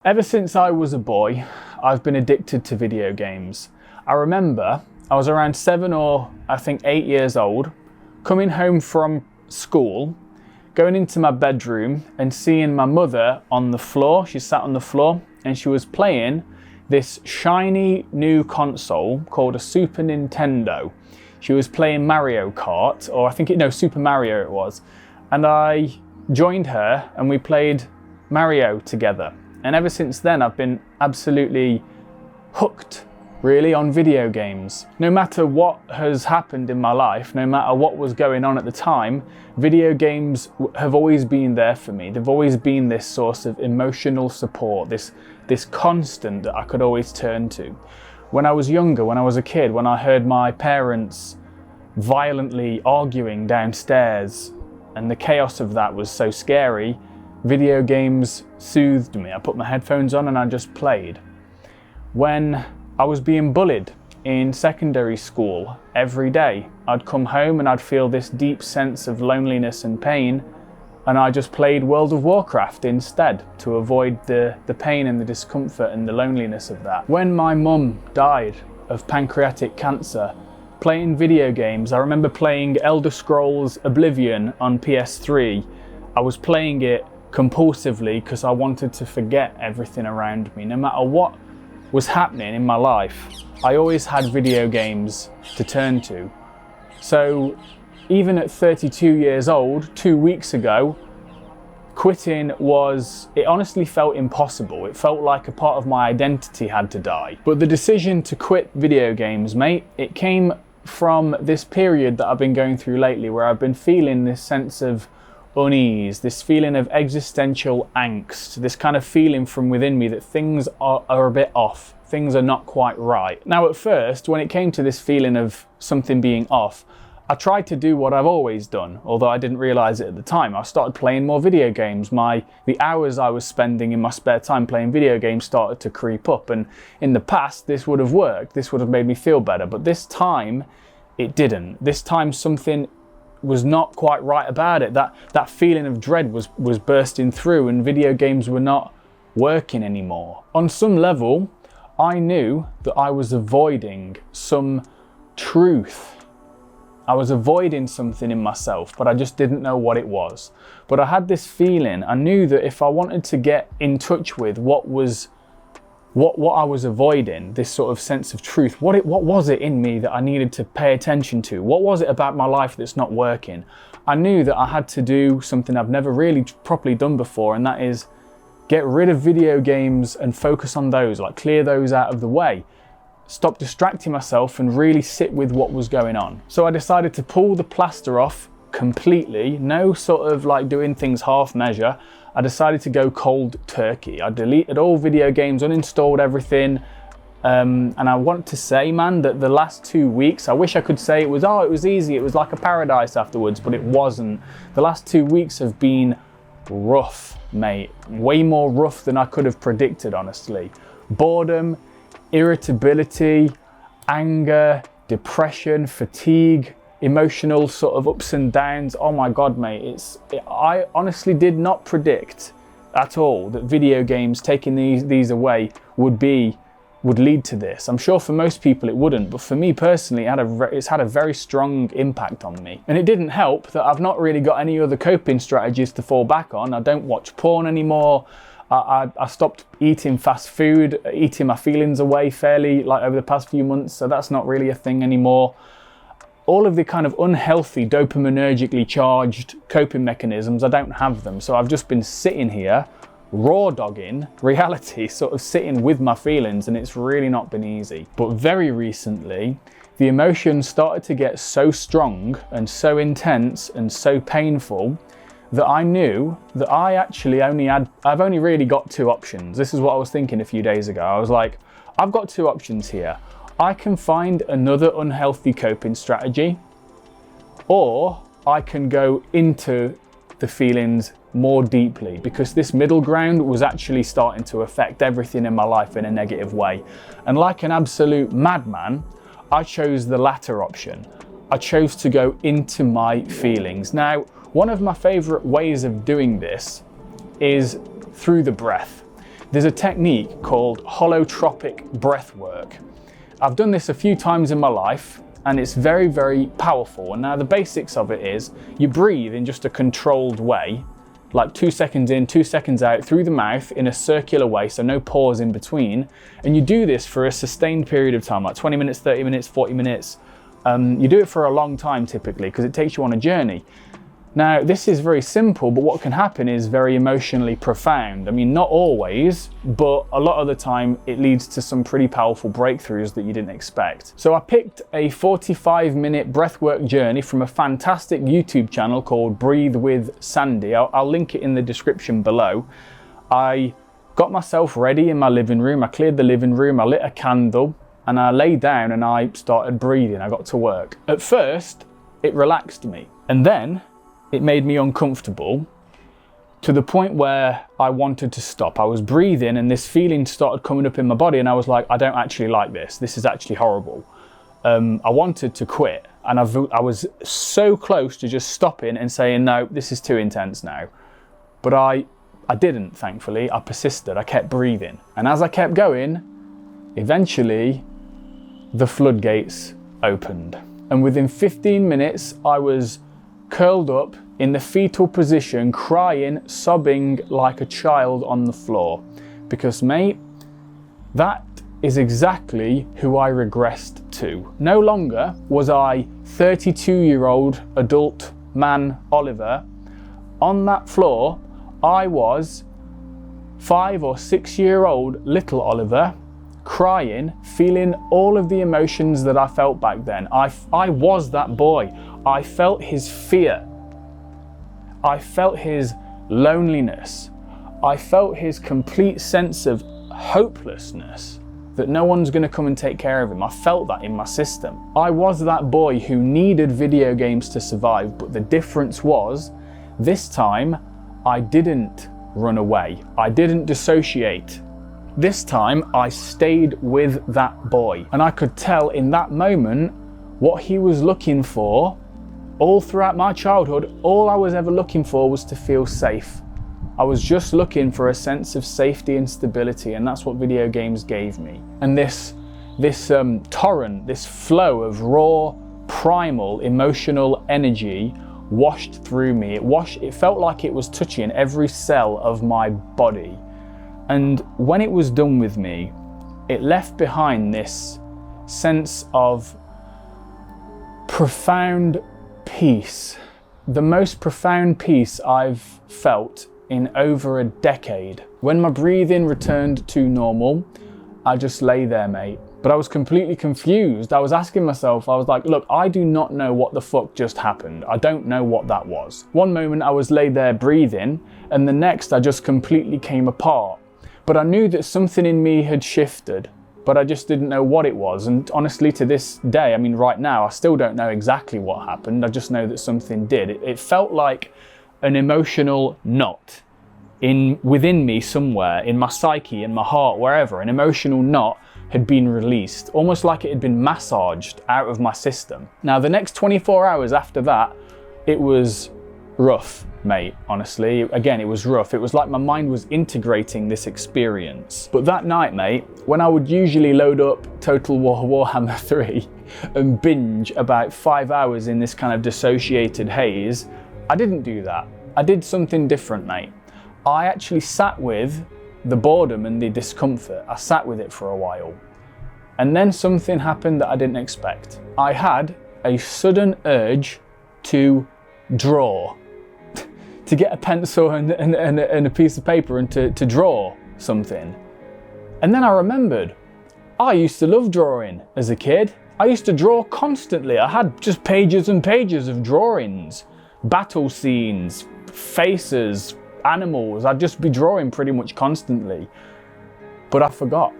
Ever since I was a boy, I've been addicted to video games. I remember I was around 7 or I think 8 years old, coming home from school, going into my bedroom and seeing my mother on the floor. She sat on the floor and she was playing this shiny new console called a Super Nintendo. She was playing Mario Kart, or I think Super Mario it was. And I joined her and we played Mario together. And ever since then I've been absolutely hooked really on video games. No matter what has happened in my life, no matter what was going on at the time, video games have always been there for me. They've always been this source of emotional support, this constant that I could always turn to. When I was younger, when I was a kid, when I heard my parents violently arguing downstairs and the chaos of that was so scary, video games soothed me. I put my headphones on and I just played. When I was being bullied in secondary school every day, I'd come home and I'd feel this deep sense of loneliness and pain, and I just played World of Warcraft instead to avoid the pain and the discomfort and the loneliness of that. When my mum died of pancreatic cancer, playing video games, I remember playing Elder Scrolls Oblivion on PS3. I was playing it compulsively because I wanted to forget everything around me. No matter what was happening in my life, I always had video games to turn to. So even at 32 years old, 2 weeks ago, quitting it honestly felt impossible. It felt like a part of my identity had to die. But the decision to quit video games, mate, it came from this period that I've been going through lately where I've been feeling this sense of unease, this feeling of existential angst, this kind of feeling from within me that things are a bit off, things are not quite right. Now at first, when it came to this feeling of something being off, I tried to do what I've always done, although I didn't realise it at the time. I started playing more video games. The hours I was spending in my spare time playing video games started to creep up, and in the past this would have worked, this would have made me feel better, but this time it didn't. This time something was not quite right about it. That feeling of dread was bursting through and video games were not working anymore. On some level, I knew that I was avoiding some truth. I was avoiding something in myself, but I just didn't know what it was. But I had this feeling, I knew that if I wanted to get in touch with what I was avoiding, this sort of sense of truth, what was it in me that I needed to pay attention to? What was it about my life that's not working? I knew that I had to do something I've never really properly done before, and that is get rid of video games and focus on those, like clear those out of the way. Stop distracting myself and really sit with what was going on. So I decided to pull the plaster off completely, no sort of like doing things half measure. I decided to go cold turkey. I deleted all video games, uninstalled everything. And I want to say, man, that the last 2 weeks, I wish I could say it was easy, it was like a paradise afterwards, but it wasn't. The last 2 weeks have been rough, mate. Way more rough than I could have predicted, honestly. Boredom, irritability, anger, depression, fatigue, emotional sort of ups and downs. Oh my God, mate, I honestly did not predict at all that video games, taking these away, would lead to this. I'm sure for most people it wouldn't, but for me personally, it's had a very strong impact on me. And it didn't help that I've not really got any other coping strategies to fall back on. I don't watch porn anymore. I stopped eating fast food, eating my feelings away fairly over the past few months, so that's not really a thing anymore. All of the kind of unhealthy, dopaminergically charged coping mechanisms, I don't have them. So I've just been sitting here, raw dogging reality, sort of sitting with my feelings, and it's really not been easy. But very recently, the emotions started to get so strong and so intense and so painful that I knew that I've only really got 2 options. This is what I was thinking a few days ago. I was like, I've got 2 options here. I can find another unhealthy coping strategy, or I can go into the feelings more deeply, because this middle ground was actually starting to affect everything in my life in a negative way. And like an absolute madman, I chose the latter option. I chose to go into my feelings. Now, one of my favorite ways of doing this is through the breath. There's a technique called holotropic breath work. I've done this a few times in my life and it's very, very powerful. And now the basics of it is you breathe in just a controlled way, like 2 seconds in, 2 seconds out through the mouth in a circular way, so no pause in between. And you do this for a sustained period of time, like 20 minutes, 30 minutes, 40 minutes. You do it for a long time typically because it takes you on a journey. Now, this is very simple, but what can happen is very emotionally profound. I mean, not always, but a lot of the time it leads to some pretty powerful breakthroughs that you didn't expect. So I picked a 45-minute breathwork journey from a fantastic YouTube channel called Breathe with Sandy. I'll link it in the description below. I got myself ready in my living room. I cleared the living room, I lit a candle, and I lay down and I started breathing. I got to work. At first, it relaxed me, and then it made me uncomfortable to the point where I wanted to stop. I was breathing and this feeling started coming up in my body and I was like, I don't actually like this. This is actually horrible. I wanted to quit and I was so close to just stopping and saying, no, this is too intense now. But I didn't, thankfully. I persisted. I kept breathing. And as I kept going, eventually the floodgates opened. And within 15 minutes, I was curled up in the fetal position, crying, sobbing like a child on the floor. Because, mate, that is exactly who I regressed to. No longer was I 32-year-old adult man Oliver. On that floor, I was 5 or 6-year-old little Oliver, crying, feeling all of the emotions that I felt back then. I was that boy. I felt his fear. I felt his loneliness. I felt his complete sense of hopelessness, that no one's going to come and take care of him. I felt that in my system. I was that boy who needed video games to survive, but the difference was, this time, I didn't run away. I didn't dissociate. This time, I stayed with that boy. And I could tell in that moment what he was looking for. All throughout my childhood, all I was ever looking for was to feel safe. I was just looking for a sense of safety and stability, and that's what video games gave me. And this torrent, this flow of raw, primal, emotional energy washed through me. It felt like it was touching every cell of my body. And when it was done with me, it left behind this sense of profound peace, the most profound peace I've felt in over a decade. When my breathing returned to normal, I just lay there, mate. But I was completely confused. I was asking myself, I was like, look, I do not know what the fuck just happened. I don't know what that was. One moment I was laid there breathing, and the next I just completely came apart. But I knew that something in me had shifted, but I just didn't know what it was. And honestly, to this day, I mean, right now, I still don't know exactly what happened. I just know that something did. It felt like an emotional knot within me somewhere, in my psyche, in my heart, wherever. An emotional knot had been released, almost like it had been massaged out of my system. Now, the next 24 hours after that, it was rough, mate, honestly. Again, it was rough. It was like my mind was integrating this experience. But that night, mate, when I would usually load up Total War Warhammer 3 and binge about 5 hours in this kind of dissociated haze, I didn't do that. I did something different, mate. I actually sat with the boredom and the discomfort. I sat with it for a while. And then something happened that I didn't expect. I had a sudden urge to draw. To get a pencil and a piece of paper and to draw something. And then I remembered, I used to love drawing as a kid. I used to draw constantly. I had just pages and pages of drawings, battle scenes, faces, animals. I'd just be drawing pretty much constantly. But I forgot.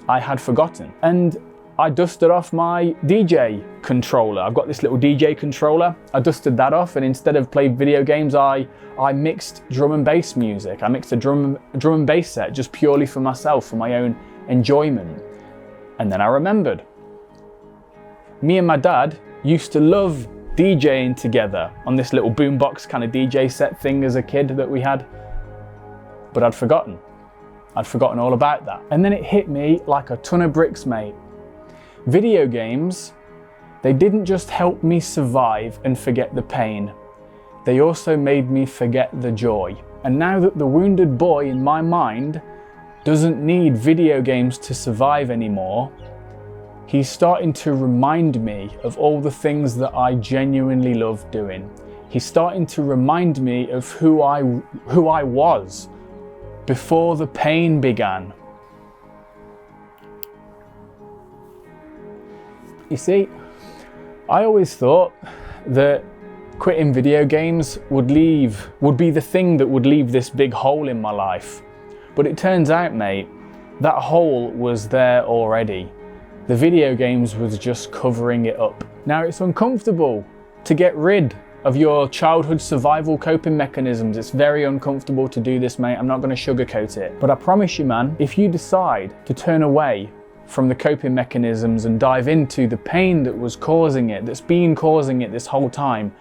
I had forgotten. And I dusted off my DJ controller. I've got this little DJ controller. I dusted that off, and instead of playing video games, I mixed drum and bass music. I mixed a drum and bass set just purely for myself, for my own enjoyment. And then I remembered. Me and my dad used to love DJing together on this little boombox kind of DJ set thing as a kid that we had. But I'd forgotten. I'd forgotten all about that. And then it hit me like a ton of bricks, mate. Video games, they didn't just help me survive and forget the pain. They also made me forget the joy. And now that the wounded boy in my mind doesn't need video games to survive anymore, he's starting to remind me of all the things that I genuinely love doing. He's starting to remind me of who I was before the pain began. You see, I always thought that quitting video games would be the thing that would leave this big hole in my life. But it turns out, mate, that hole was there already. The video games was just covering it up. Now, it's uncomfortable to get rid of your childhood survival coping mechanisms. It's very uncomfortable to do this, mate. I'm not going to sugarcoat it. But I promise you, man, if you decide to turn away from the coping mechanisms and dive into the pain that was causing it, that's been causing it this whole time,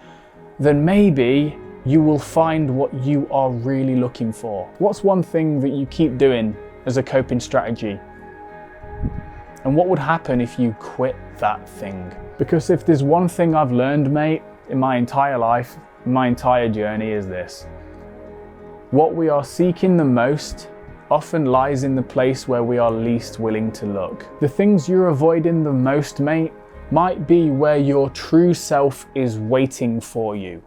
then maybe you will find what you are really looking for. What's one thing that you keep doing as a coping strategy? And what would happen if you quit that thing? Because if there's one thing I've learned, mate, in my entire life, in my entire journey, is this: what we are seeking the most often lies in the place where we are least willing to look. The things you're avoiding the most, mate, might be where your true self is waiting for you.